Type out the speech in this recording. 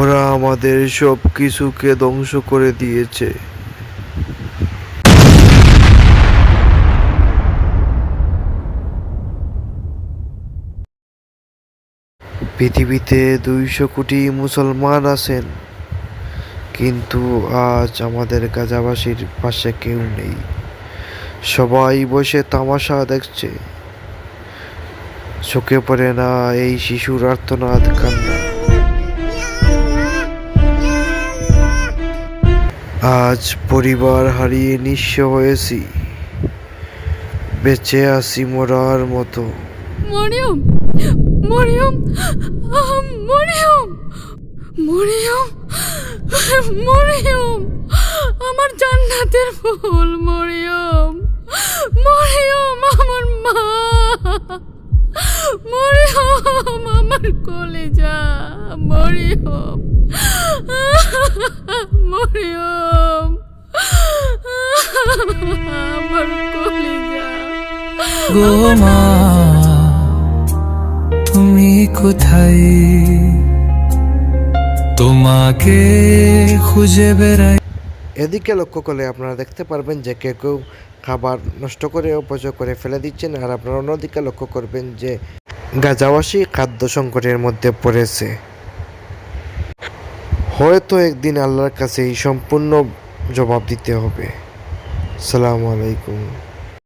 ওরা আমাদের সব কিছুকে ধ্বংস করে দিয়েছে। পৃথিবীতে 200 কোটি মুসলমান আছেন, কিন্তু আজ আমাদের গাজাবাসীর পাশে কেউ নেই। সবাই বসে তামাশা দেখছে, চোখে পড়ে না এই শিশুর আর্তনাদ কান্না। আজ পরিবার হারিয়ে নিঃস্ব হয়েছি, বেঁচে আছি মরার মতো। মরিয়ম, মরিয়ম, মরিয়ম, মরিয়ম, মরিয়ম, আমার জান্নাতের ফুল মরিয়ম, মরিয়ম, আমার মা, মরিয়ম, আমার কলেজা, মরিয়ম, মরিয়ম, আমার কলেজা। গো মা, তুমি কোথায়? তোমাকে খুঁজে বেড়াই। এদিকে লক্ষ্য করলে আপনারা দেখতে পারবেন যে কেউ কেউ খাবার নষ্ট করে অপচয় করে ফেলে দিচ্ছেন, আর আপনারা অন্যদিকে লক্ষ্য করবেন যে গাজাবাসী খাদ্য সংকটের মধ্যে পড়েছে। হয়তো একদিন আল্লাহর কাছে এই সম্পূর্ণ জবাব দিতে হবে। আসসালামু আলাইকুম।